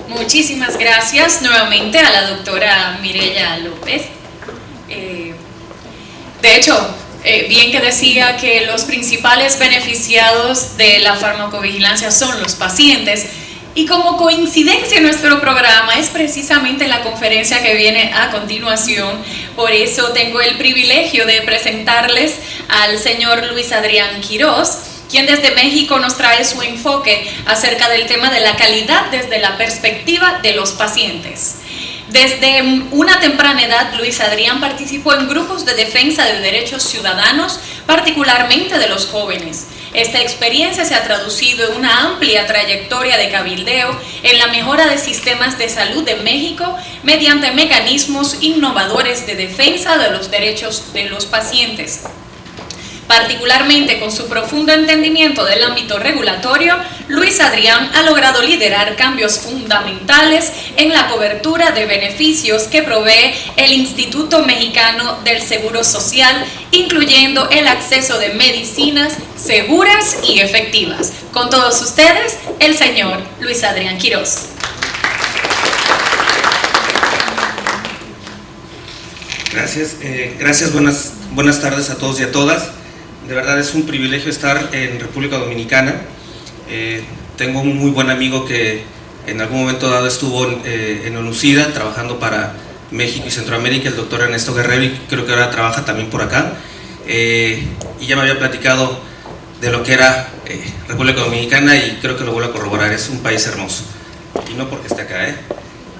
Muchísimas gracias nuevamente a la doctora Mireya López. De hecho, bien que decía que los principales beneficiados de la farmacovigilancia son los pacientes, y como coincidencia en nuestro programa es precisamente la conferencia que viene a continuación. Por eso tengo el privilegio de presentarles al señor Luis Adrián Quirós, quien desde México nos trae su enfoque acerca del tema de la calidad desde la perspectiva de los pacientes. Desde una temprana edad, Luis Adrián participó en grupos de defensa de derechos ciudadanos, particularmente de los jóvenes. Esta experiencia se ha traducido en una amplia trayectoria de cabildeo en la mejora de sistemas de salud de México mediante mecanismos innovadores de defensa de los derechos de los pacientes. Particularmente con su profundo entendimiento del ámbito regulatorio, Luis Adrián ha logrado liderar cambios fundamentales en la cobertura de beneficios que provee el Instituto Mexicano del Seguro Social, incluyendo el acceso de medicinas seguras y efectivas. Con todos ustedes, el señor Luis Adrián Quirós. Gracias, buenas tardes a todos y a todas. De verdad es un privilegio estar en República Dominicana. Tengo un muy buen amigo que en algún momento dado estuvo en ONUCIDA trabajando para México y Centroamérica, el doctor Ernesto Guerrero, y creo que ahora trabaja también por acá. Y ya me había platicado de lo que era República Dominicana y creo que lo vuelvo a corroborar, es un país hermoso. Y no porque esté acá,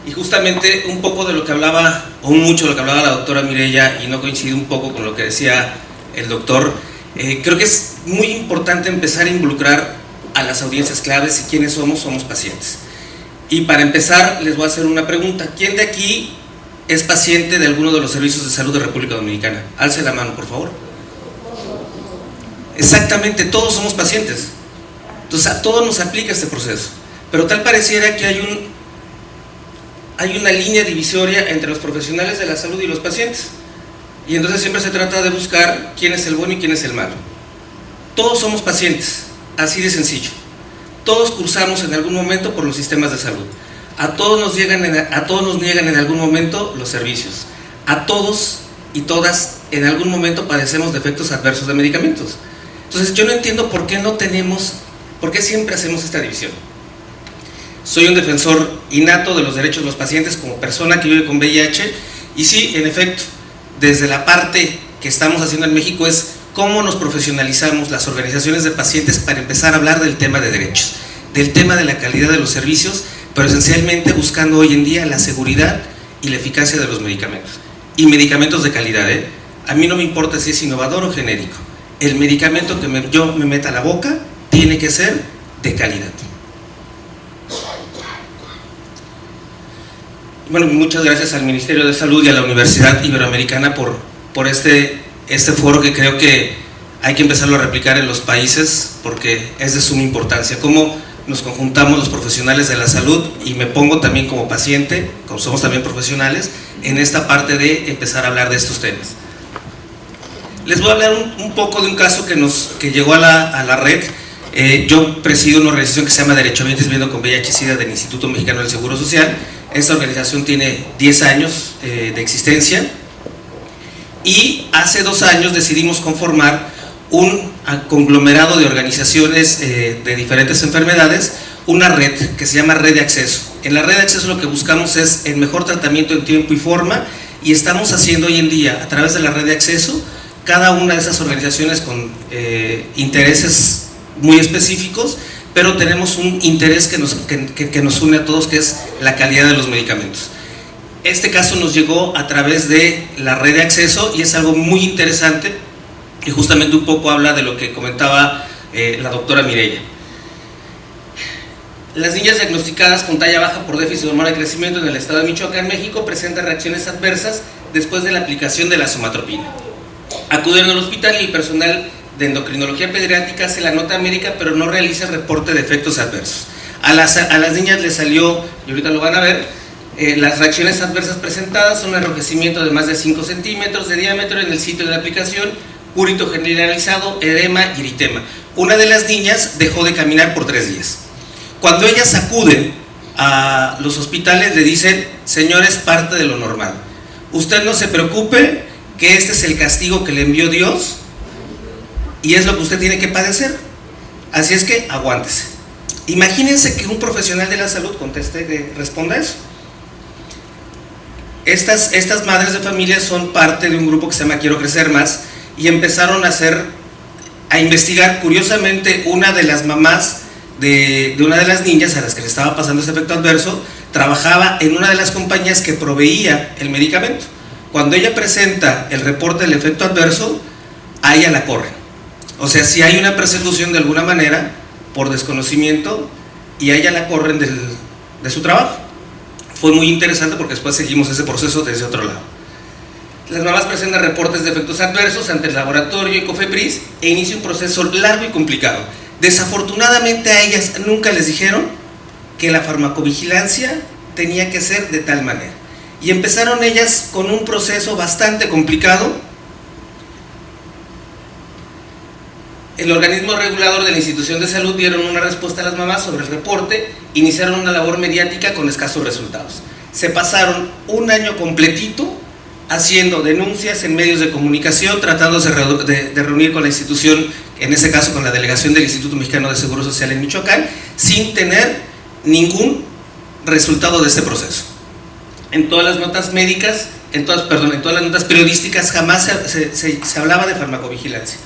Y justamente un poco de lo que hablaba, o mucho de lo que hablaba la doctora Mireya, y no coincide un poco con lo que decía el doctor. Creo que es muy importante empezar a involucrar a las audiencias claves y quiénes somos pacientes. Y para empezar les voy a hacer una pregunta. ¿Quién de aquí es paciente de alguno de los servicios de salud de República Dominicana? Alce la mano, por favor. Exactamente, todos somos pacientes. Entonces a todos nos aplica este proceso. Pero tal pareciera que hay una línea divisoria entre los profesionales de la salud y los pacientes. Y entonces siempre se trata de buscar quién es el bueno y quién es el malo. Todos somos pacientes, así de sencillo. Todos cursamos en algún momento por los sistemas de salud. A todos nos niegan en algún momento los servicios. A todos y todas en algún momento padecemos de efectos adversos de medicamentos. Entonces yo no entiendo por qué siempre hacemos esta división. Soy un defensor innato de los derechos de los pacientes como persona que vive con VIH, y sí, en efecto, desde la parte que estamos haciendo en México es cómo nos profesionalizamos las organizaciones de pacientes para empezar a hablar del tema de derechos, del tema de la calidad de los servicios, pero esencialmente buscando hoy en día la seguridad y la eficacia de los medicamentos. Y medicamentos de calidad, A mí no me importa si es innovador o genérico. El medicamento que yo me meta a la boca tiene que ser de calidad. Bueno, muchas gracias al Ministerio de Salud y a la Universidad Iberoamericana por este foro, que creo que hay que empezarlo a replicar en los países porque es de suma importancia. Cómo nos conjuntamos los profesionales de la salud, y me pongo también como paciente, como somos también profesionales, en esta parte de empezar a hablar de estos temas. Les voy a hablar un poco de un caso que llegó a la red. Yo presido una organización que se llama Derechohabientes Viviendo con VIH-Sida del Instituto Mexicano del Seguro Social. Esta organización tiene 10 años de existencia, y hace 2 años decidimos conformar un conglomerado de organizaciones de diferentes enfermedades, una red que se llama Red de Acceso. En la Red de Acceso lo que buscamos es el mejor tratamiento en tiempo y forma, y estamos haciendo hoy en día, a través de la Red de Acceso, cada una de esas organizaciones con intereses muy específicos, pero tenemos un interés que nos une a todos, que es la calidad de los medicamentos. Este caso nos llegó a través de la Red de Acceso y es algo muy interesante, y justamente un poco habla de lo que comentaba la doctora Mireya. Las niñas diagnosticadas con talla baja por déficit de hormona de crecimiento en el estado de Michoacán, México, presentan reacciones adversas después de la aplicación de la somatropina. Acuden al hospital y el personal de endocrinología pediátrica hace la nota médica, pero no realiza el reporte de efectos adversos. A las niñas les salió, y ahorita lo van a ver, las reacciones adversas presentadas son un enrojecimiento de más de 5 centímetros de diámetro en el sitio de la aplicación, púrito generalizado, edema y eritema. Una de las niñas dejó de caminar por 3 días. Cuando ellas acuden a los hospitales le dicen: señor, es parte de lo normal, usted no se preocupe, que este es el castigo que le envió Dios y es lo que usted tiene que padecer, así es que aguántese. Imagínense que un profesional de la salud responda eso. Estas madres de familia son parte de un grupo que se llama Quiero Crecer Más, y empezaron a investigar. Curiosamente, una de las mamás de una de las niñas a las que le estaba pasando ese efecto adverso trabajaba en una de las compañías que proveía el medicamento. Cuando ella presenta el reporte del efecto adverso, a ella la corren. O sea, si hay una persecución de alguna manera por desconocimiento, y a ella la corren de su trabajo. Fue muy interesante porque después seguimos ese proceso desde otro lado. Las mamás presentan reportes de efectos adversos ante el laboratorio y COFEPRIS e inicia un proceso largo y complicado. Desafortunadamente a ellas nunca les dijeron que la farmacovigilancia tenía que ser de tal manera. Y empezaron ellas con un proceso bastante complicado. El organismo regulador de la institución de salud dieron una respuesta a las mamás sobre el reporte, iniciaron una labor mediática con escasos resultados. Se pasaron un año completito haciendo denuncias en medios de comunicación, tratándose de reunir con la institución, en ese caso con la delegación del Instituto Mexicano de Seguro Social en Michoacán, sin tener ningún resultado de este proceso. En todas las notas médicas, en todas las notas periodísticas, jamás se hablaba de farmacovigilancia.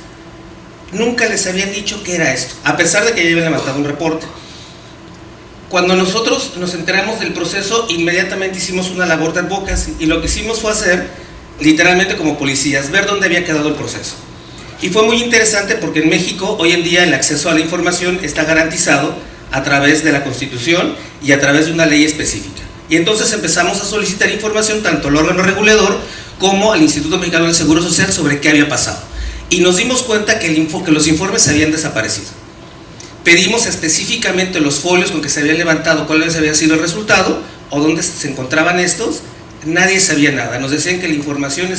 Nunca les habían dicho qué era esto, a pesar de que ya habían levantado un reporte. Cuando nosotros nos enteramos del proceso, inmediatamente hicimos una labor de advocacy, y lo que hicimos fue hacer, literalmente como policías, ver dónde había quedado el proceso. Y fue muy interesante porque en México hoy en día el acceso a la información está garantizado a través de la Constitución y a través de una ley específica. Y entonces empezamos a solicitar información tanto al órgano regulador como al Instituto Mexicano del Seguro Social sobre qué había pasado. Y nos dimos cuenta que los informes habían desaparecido. Pedimos específicamente los folios con que se habían levantado, cuál había sido el resultado o dónde se encontraban estos. Nadie sabía nada. Nos decían que la información no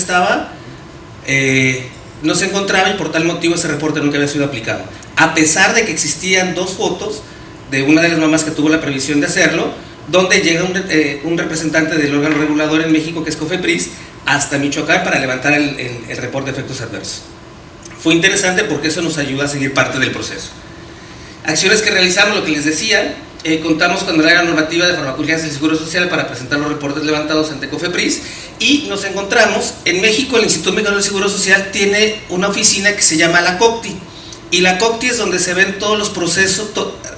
se encontraba, y por tal motivo ese reporte nunca había sido aplicado. A pesar de que existían dos fotos de una de las mamás que tuvo la previsión de hacerlo, donde llega un representante del órgano regulador en México, que es COFEPRIS, hasta Michoacán para levantar el reporte de efectos adversos. Fue interesante porque eso nos ayuda a seguir parte del proceso. Acciones que realizamos, lo que les decía, contamos con la normativa de farmacovigilancia del Seguro Social para presentar los reportes levantados ante COFEPRIS, y nos encontramos, en México el Instituto Mexicano del Seguro Social tiene una oficina que se llama la COCTI, y la COCTI es donde se ven todos los procesos,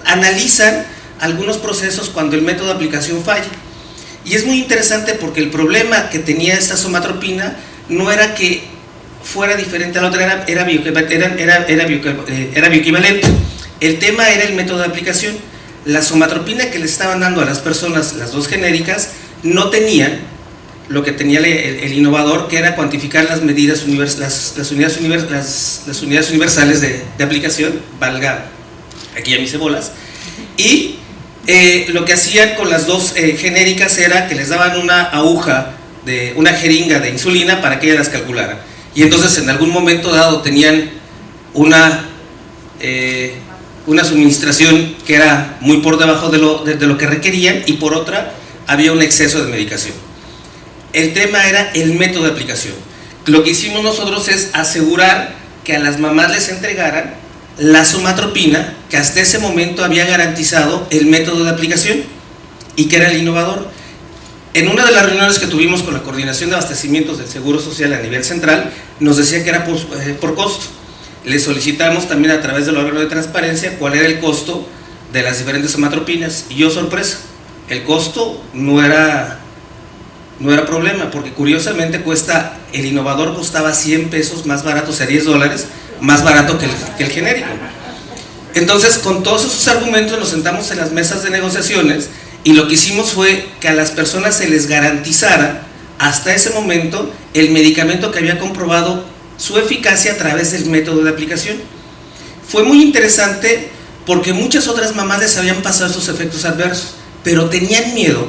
analizan algunos procesos cuando el método de aplicación falla. Y es muy interesante porque el problema que tenía esta somatropina no era que fuera diferente a la otra, era bioequivalente. El tema era el método de aplicación. La somatropina que le estaban dando a las personas, las dos genéricas, no tenían lo que tenía el innovador, que era cuantificar las medidas, las unidades universales de aplicación, valga aquí ya mis cebolas, y lo que hacían con las dos genéricas era que les daban una aguja, una jeringa de insulina para que ellas las calcularan, y entonces en algún momento dado tenían una suministración que era muy por debajo de lo que requerían, y por otra había un exceso de medicación. El tema era el método de aplicación. Lo que hicimos nosotros es asegurar que a las mamás les entregaran la somatropina, que hasta ese momento había garantizado el método de aplicación y que era el innovador. En una de las reuniones que tuvimos con la Coordinación de Abastecimientos del Seguro Social a nivel central, nos decía que era por costo. Le solicitamos también a través del órgano de transparencia cuál era el costo de las diferentes somatropinas, y yo, sorpresa, el costo no era problema, porque curiosamente el innovador costaba 100 pesos más barato, o sea, $10 más barato que el genérico. Entonces, con todos esos argumentos nos sentamos en las mesas de negociaciones, y lo que hicimos fue que a las personas se les garantizara hasta ese momento el medicamento que había comprobado su eficacia a través del método de aplicación. Fue muy interesante porque muchas otras mamás les habían pasado estos efectos adversos, pero tenían miedo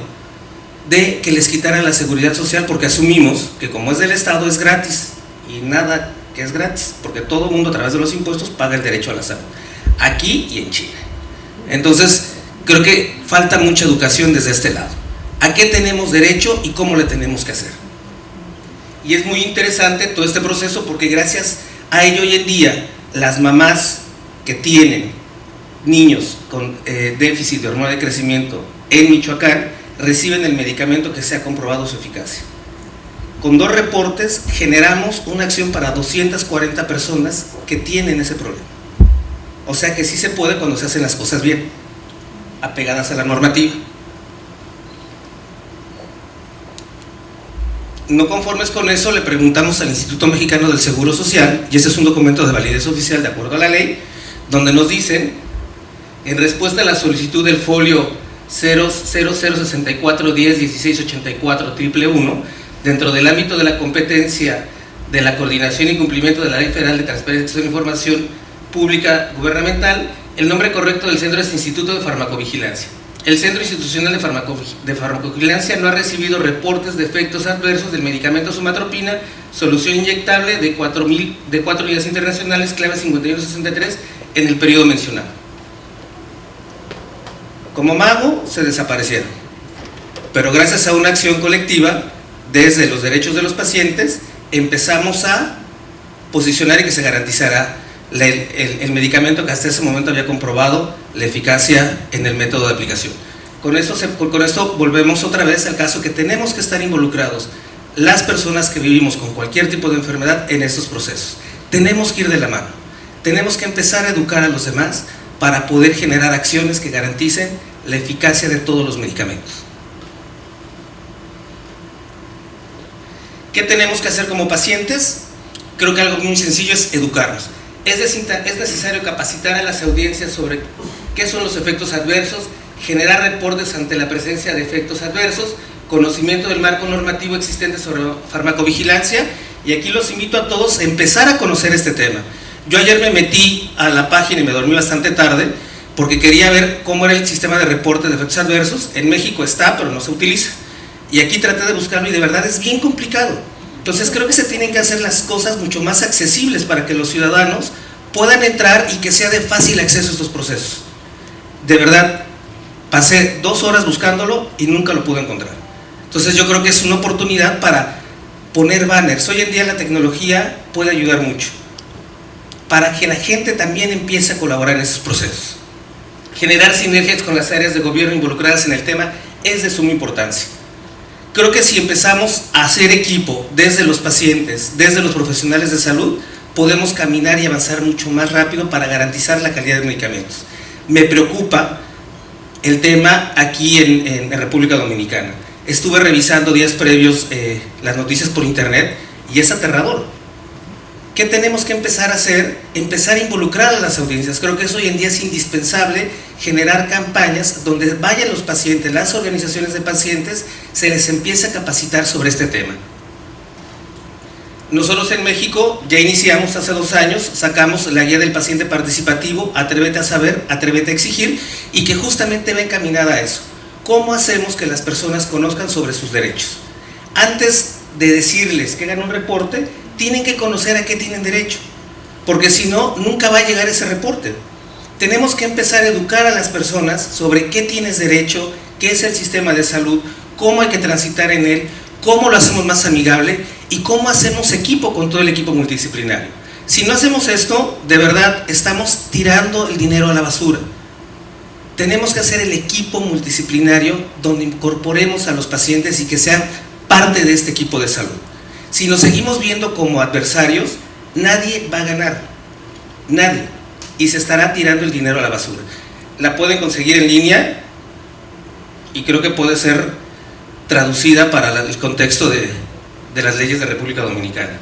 de que les quitaran la seguridad social, porque asumimos que como es del Estado es gratis, y nada que es gratis, porque todo el mundo a través de los impuestos paga el derecho a la salud, aquí y en China. Entonces creo que falta mucha educación desde este lado. ¿A qué tenemos derecho y cómo le tenemos que hacer? Y es muy interesante todo este proceso porque gracias a ello hoy en día las mamás que tienen niños con déficit de hormona de crecimiento en Michoacán reciben el medicamento que se ha comprobado su eficacia. Con 2 reportes generamos una acción para 240 personas que tienen ese problema. O sea que sí se puede cuando se hacen las cosas bien, apegadas a la normativa. No conformes con eso, le preguntamos al Instituto Mexicano del Seguro Social, y ese es un documento de validez oficial de acuerdo a la ley, donde nos dicen, en respuesta a la solicitud del folio 00064101684-111, dentro del ámbito de la competencia de la coordinación y cumplimiento de la Ley Federal de Transparencia de Información Pública Gubernamental, el nombre correcto del centro es Instituto de Farmacovigilancia. El Centro Institucional de Farmacovigilancia no ha recibido reportes de efectos adversos del medicamento sumatropina, solución inyectable de 4 unidades internacionales, clave 5163, en el periodo mencionado. Como mago, se desaparecieron. Pero gracias a una acción colectiva, desde los derechos de los pacientes, empezamos a posicionar y que se garantizara el medicamento que hasta ese momento había comprobado la eficacia en el método de aplicación. Con esto volvemos otra vez al caso que tenemos que estar involucrados las personas que vivimos con cualquier tipo de enfermedad en estos procesos. Tenemos que ir de la mano, tenemos que empezar a educar a los demás para poder generar acciones que garanticen la eficacia de todos los medicamentos. ¿Qué tenemos que hacer como pacientes? Creo que algo muy sencillo es educarnos. Es necesario capacitar a las audiencias sobre qué son los efectos adversos, generar reportes ante la presencia de efectos adversos, conocimiento del marco normativo existente sobre farmacovigilancia, y aquí los invito a todos a empezar a conocer este tema. Yo ayer me metí a la página y me dormí bastante tarde porque quería ver cómo era el sistema de reporte de efectos adversos. En México está, pero no se utiliza. Y aquí traté de buscarlo y de verdad es bien complicado. Entonces creo que se tienen que hacer las cosas mucho más accesibles para que los ciudadanos puedan entrar y que sea de fácil acceso a estos procesos. De verdad, pasé 2 horas buscándolo y nunca lo pude encontrar. Entonces yo creo que es una oportunidad para poner banners. Hoy en día la tecnología puede ayudar mucho para que la gente también empiece a colaborar en esos procesos. Generar sinergias con las áreas de gobierno involucradas en el tema es de suma importancia. Creo que si empezamos a hacer equipo desde los pacientes, desde los profesionales de salud, podemos caminar y avanzar mucho más rápido para garantizar la calidad de medicamentos. Me preocupa el tema aquí en República Dominicana. Estuve revisando días previos las noticias por internet y es aterrador. ¿Qué tenemos que empezar a hacer? Empezar a involucrar a las audiencias. Creo que eso hoy en día es indispensable, generar campañas donde vayan los pacientes, las organizaciones de pacientes, se les empiece a capacitar sobre este tema. Nosotros en México ya iniciamos hace 2 años, sacamos la guía del paciente participativo, Atrévete a saber, Atrévete a exigir, y que justamente va encaminada a eso. ¿Cómo hacemos que las personas conozcan sobre sus derechos? Antes de decirles que hagan un reporte, tienen que conocer a qué tienen derecho, porque si no, nunca va a llegar ese reporte. Tenemos que empezar a educar a las personas sobre qué tienes derecho, qué es el sistema de salud, cómo hay que transitar en él, cómo lo hacemos más amigable y cómo hacemos equipo con todo el equipo multidisciplinario. Si no hacemos esto, de verdad estamos tirando el dinero a la basura. Tenemos que hacer el equipo multidisciplinario donde incorporemos a los pacientes y que sean parte de este equipo de salud. Si nos seguimos viendo como adversarios, nadie va a ganar, nadie, y se estará tirando el dinero a la basura. La pueden conseguir en línea y creo que puede ser traducida para el contexto de las leyes de República Dominicana.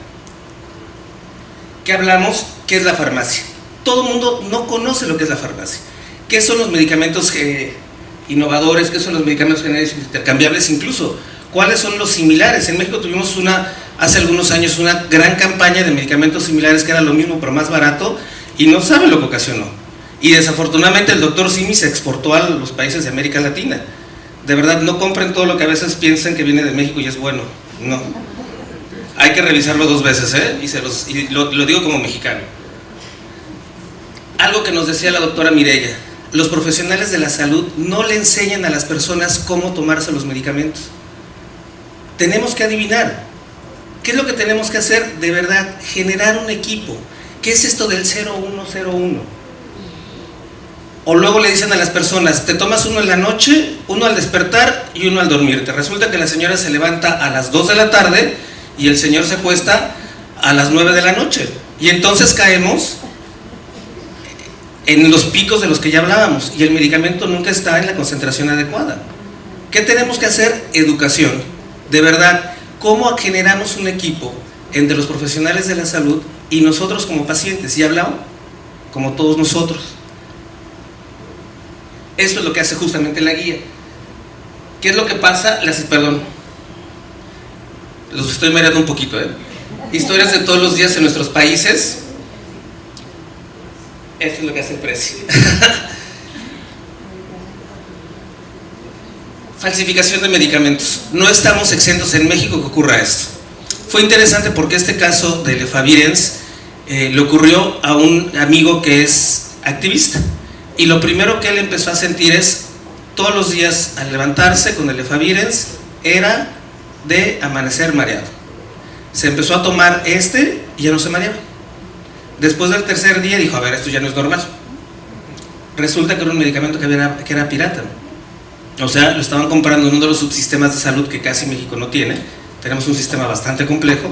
¿Qué hablamos? ¿Qué es la farmacia? Todo el mundo no conoce lo que es la farmacia. ¿Qué son los medicamentos innovadores? ¿Qué son los medicamentos genéricos intercambiables? Incluso, ¿cuáles son los similares? En México tuvimos hace algunos años una gran campaña de medicamentos similares que era lo mismo pero más barato y no saben lo que ocasionó. Y desafortunadamente el doctor Simi se exportó a los países de América Latina. De verdad, no compren todo lo que a veces piensan que viene de México y es bueno. No. Hay que revisarlo 2 veces, y lo digo como mexicano. Algo que nos decía la doctora Mireya: los profesionales de la salud no le enseñan a las personas cómo tomarse los medicamentos. Tenemos que adivinar. ¿Qué es lo que tenemos que hacer? De verdad, generar un equipo. ¿Qué es esto del 0101? O luego le dicen a las personas, te tomas uno en la noche, uno al despertar y uno al dormirte. Resulta que la señora se levanta a las 2 de la tarde y el señor se acuesta a las 9 de la noche. Y entonces caemos en los picos de los que ya hablábamos y el medicamento nunca está en la concentración adecuada. ¿Qué tenemos que hacer? Educación. De verdad, ¿cómo generamos un equipo entre los profesionales de la salud y nosotros como pacientes? ¿Y hablado? Como todos nosotros. Esto es lo que hace justamente la guía. ¿Qué es lo que pasa? Perdón, los estoy mareando un poquito, Historias de todos los días en nuestros países. Esto es lo que hace el precio. Falsificación de medicamentos. No estamos exentos en México que ocurra esto. Fue interesante porque este caso de Lefavirenz le ocurrió a un amigo que es activista. Y lo primero que él empezó a sentir es, todos los días al levantarse con el Lefavirenz, era de amanecer mareado. Se empezó a tomar y ya no se mareaba. Después del tercer día dijo, a ver, esto ya no es normal. Resulta que era un medicamento que era pirata. O sea, lo estaban comprando en uno de los subsistemas de salud que casi México no tiene. Tenemos un sistema bastante complejo.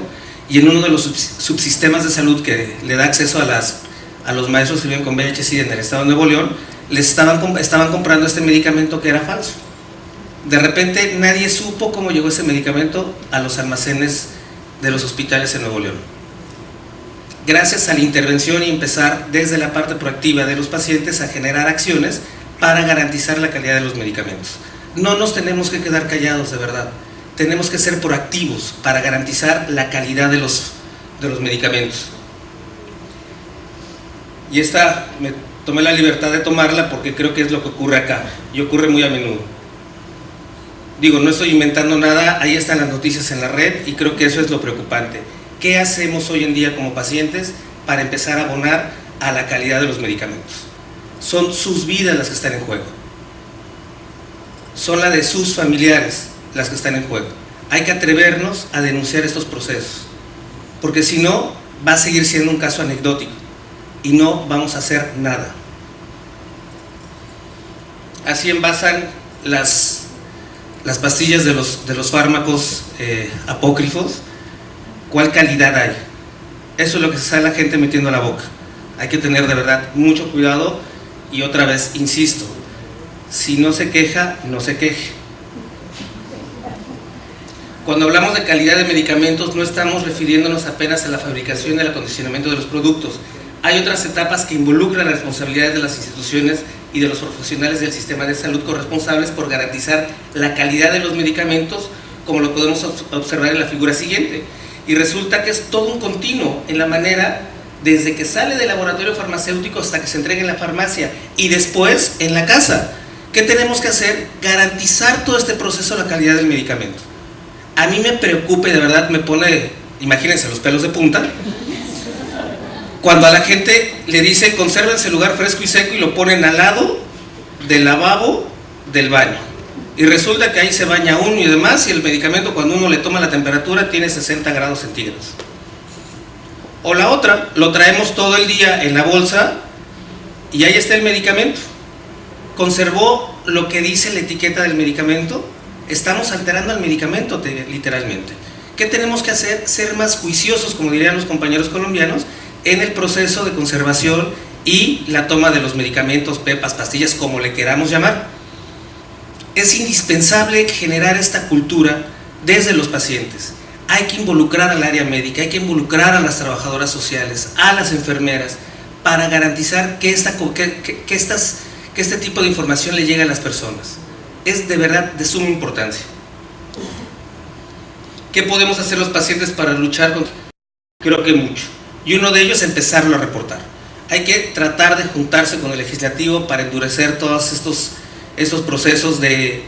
Y en uno de los subsistemas de salud que le da acceso a los maestros que viven con VIH-Sida en el estado de Nuevo León, les estaban comprando este medicamento que era falso. De repente nadie supo cómo llegó ese medicamento a los almacenes de los hospitales en Nuevo León. Gracias a la intervención y empezar desde la parte proactiva de los pacientes a generar acciones para garantizar la calidad de los medicamentos. No nos tenemos que quedar callados, de verdad. Tenemos que ser proactivos para garantizar la calidad de los medicamentos. Y esta me tomé la libertad de tomarla porque creo que es lo que ocurre acá y ocurre muy a menudo. Digo, no estoy inventando nada, ahí están las noticias en la red y creo que eso es lo preocupante. ¿Qué hacemos hoy en día como pacientes para empezar a abonar a la calidad de los medicamentos? Son sus vidas las que están en juego. Son la de sus familiares las que están en juego. Hay que atrevernos a denunciar estos procesos, porque si no, va a seguir siendo un caso anecdótico y no vamos a hacer nada. Así envasan las pastillas de los fármacos apócrifos. ¿Cuál calidad hay? Eso es lo que se sale la gente metiendo a la boca. Hay que tener de verdad mucho cuidado y otra vez, insisto, si no se queja, no se queje. Cuando hablamos de calidad de medicamentos no estamos refiriéndonos apenas a la fabricación y al acondicionamiento de los productos. Hay otras etapas que involucran las responsabilidades de las instituciones y de los profesionales del sistema de salud corresponsables por garantizar la calidad de los medicamentos, como lo podemos observar en la figura siguiente. Y resulta que es todo un continuo en la manera desde que sale del laboratorio farmacéutico hasta que se entrega en la farmacia y después en la casa. ¿Qué tenemos que hacer? Garantizar todo este proceso de la calidad del medicamento. A mí me preocupa y de verdad me pone, imagínense, los pelos de punta, cuando a la gente le dicen consérvense el lugar fresco y seco y lo ponen al lado del lavabo del baño. Y resulta que ahí se baña uno y demás, y el medicamento cuando uno le toma la temperatura tiene 60 grados centígrados. O la otra, lo traemos todo el día en la bolsa y ahí está el medicamento. ¿Conservó lo que dice la etiqueta del medicamento? Estamos alterando el medicamento literalmente. ¿Qué tenemos que hacer? Ser más juiciosos, como dirían los compañeros colombianos, en el proceso de conservación y la toma de los medicamentos, pepas, pastillas, como le queramos llamar. Es indispensable generar esta cultura desde los pacientes. Hay que involucrar al área médica, hay que involucrar a las trabajadoras sociales, a las enfermeras, para garantizar que este tipo de información le llegue a las personas. Es de verdad de suma importancia. ¿Qué podemos hacer los pacientes para luchar contra? Creo que mucho. Y uno de ellos es empezarlo a reportar. Hay que tratar de juntarse con el legislativo para endurecer todos estos procesos de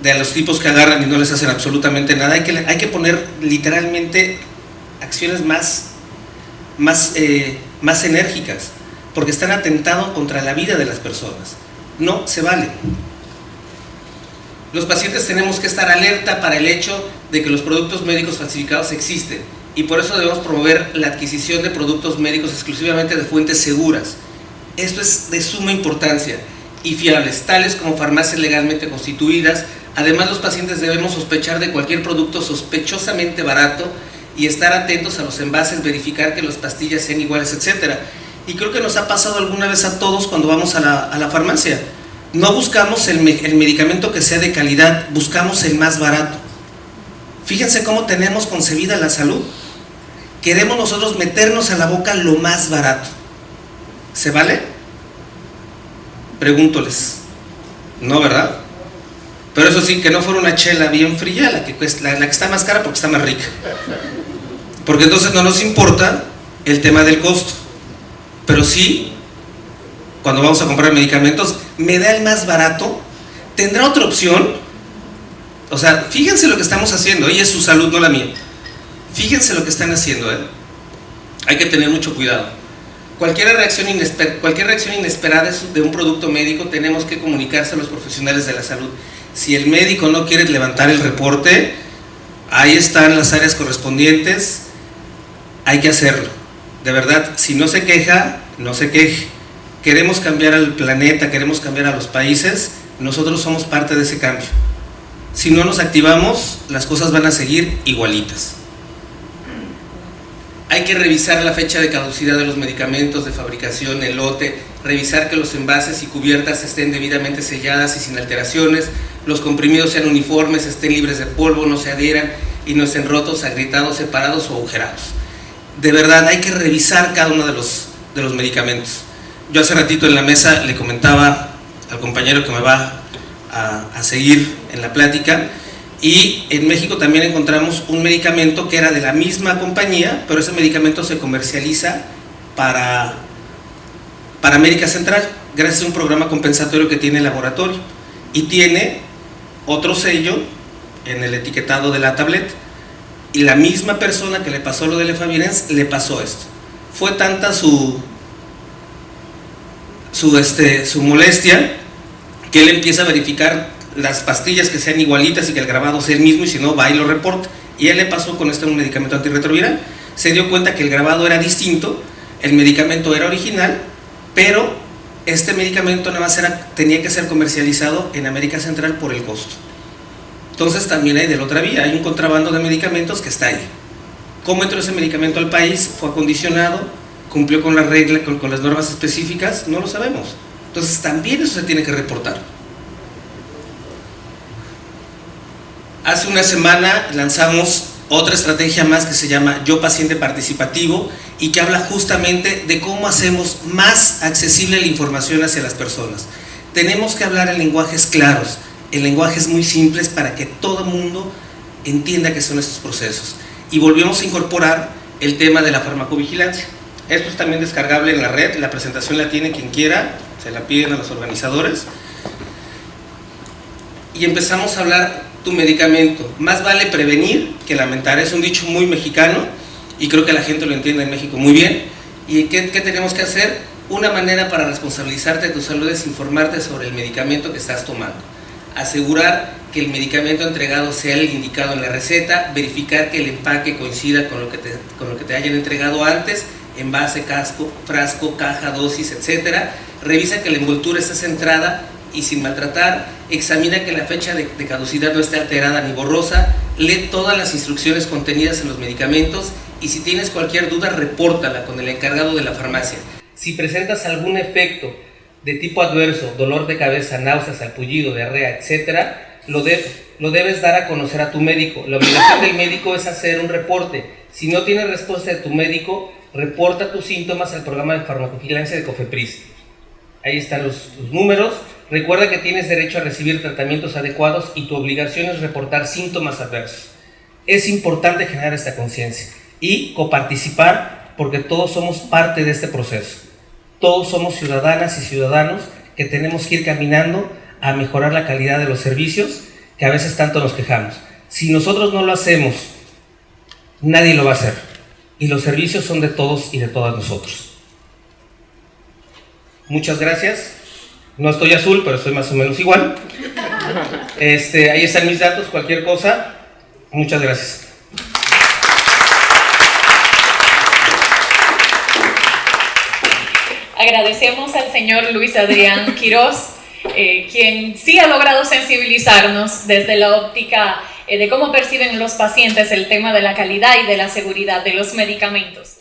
a los tipos que agarran y no les hacen absolutamente nada. Hay que poner literalmente acciones más enérgicas. porque están atentando contra la vida de las personas. No se vale. Los pacientes tenemos que estar alerta para el hecho de que los productos médicos falsificados existen, y por eso debemos promover la adquisición de productos médicos exclusivamente de fuentes seguras. Esto es de suma importancia y fiables, tales como farmacias legalmente constituidas. Además, los pacientes debemos sospechar de cualquier producto sospechosamente barato y estar atentos a los envases, verificar que las pastillas sean iguales, etc. Y creo que nos ha pasado alguna vez a todos cuando vamos a la farmacia. No buscamos el medicamento que sea de calidad, buscamos el más barato. Fíjense cómo tenemos concebida la salud. Queremos nosotros meternos a la boca lo más barato. ¿Se vale? Pregúntoles. No, ¿verdad? Pero eso sí, que no fuera una chela bien fría, la que está más cara porque está más rica. Porque entonces no nos importa el tema del costo. Pero sí, cuando vamos a comprar medicamentos, me da el más barato. ¿Tendrá otra opción? O sea, fíjense lo que estamos haciendo, y es su salud, no la mía. Fíjense lo que están haciendo, Hay que tener mucho cuidado. Cualquier reacción inesperada de un producto médico tenemos que comunicarse a los profesionales de la salud. Si el médico no quiere levantar el reporte, ahí están las áreas correspondientes, hay que hacerlo. De verdad, si no se queja, no se queje. Queremos cambiar al planeta, queremos cambiar a los países, nosotros somos parte de ese cambio. Si no nos activamos, las cosas van a seguir igualitas. Hay que revisar la fecha de caducidad de los medicamentos de fabricación, el lote, revisar que los envases y cubiertas estén debidamente selladas y sin alteraciones, los comprimidos sean uniformes, estén libres de polvo, no se adhieran y no estén rotos, agrietados, separados o agujerados. De verdad, hay que revisar cada uno de los medicamentos. Yo hace ratito en la mesa le comentaba al compañero que me va a seguir en la plática, y en México también encontramos un medicamento que era de la misma compañía, pero ese medicamento se comercializa para América Central, gracias a un programa compensatorio que tiene el laboratorio, y tiene otro sello en el etiquetado de la tableta, y la misma persona que le pasó lo del Efavirenz le pasó esto. Fue tanta su molestia que él empieza a verificar las pastillas que sean igualitas y que el grabado sea el mismo, y si no va y lo reporta. Y él le pasó con un medicamento antirretroviral, se dio cuenta que el grabado era distinto, el medicamento era original, pero este medicamento nada más tenía que ser comercializado en América Central por el costo. Entonces también hay de la otra vía, hay un contrabando de medicamentos que está ahí. ¿Cómo entró ese medicamento al país? ¿Fue acondicionado? ¿Cumplió con la regla, con las normas específicas? No lo sabemos. Entonces también eso se tiene que reportar. Hace una semana lanzamos otra estrategia más que se llama Yo Paciente Participativo, y que habla justamente de cómo hacemos más accesible la información hacia las personas. Tenemos que hablar en lenguajes claros, en lenguajes muy simples, para que todo el mundo entienda qué son estos procesos. Y volvemos a incorporar el tema de la farmacovigilancia. Esto es también descargable en la red, la presentación la tiene quien quiera, se la piden a los organizadores. Y empezamos a hablar tu medicamento. Más vale prevenir que lamentar. Es un dicho muy mexicano y creo que la gente lo entiende en México muy bien. ¿Y qué tenemos que hacer? Una manera para responsabilizarte de tu salud es informarte sobre el medicamento que estás tomando. Asegurar que el medicamento entregado sea el indicado en la receta, verificar que el empaque coincida con lo que te hayan entregado antes, envase, frasco, caja, dosis, etc. Revisa que la envoltura esté centrada y sin maltratar, examina que la fecha de caducidad no esté alterada ni borrosa, lee todas las instrucciones contenidas en los medicamentos, y si tienes cualquier duda, repórtala con el encargado de la farmacia. Si presentas algún efecto de tipo adverso, dolor de cabeza, náuseas, salpullido, diarrea, etc., lo debes dar a conocer a tu médico. La obligación del médico es hacer un reporte. Si no tienes respuesta de tu médico, reporta tus síntomas al programa de farmacovigilancia de COFEPRIS. Ahí están los números. Recuerda que tienes derecho a recibir tratamientos adecuados y tu obligación es reportar síntomas adversos. Es importante generar esta conciencia y coparticipar, porque todos somos parte de este proceso. Todos somos ciudadanas y ciudadanos que tenemos que ir caminando a mejorar la calidad de los servicios que a veces tanto nos quejamos. Si nosotros no lo hacemos, nadie lo va a hacer. Y los servicios son de todos y de todas nosotros. Muchas gracias. No estoy azul, pero estoy más o menos igual. Ahí están mis datos, cualquier cosa. Muchas gracias. Agradecemos al señor Luis Adrián Quiroz, quien sí ha logrado sensibilizarnos desde la óptica de cómo perciben los pacientes el tema de la calidad y de la seguridad de los medicamentos.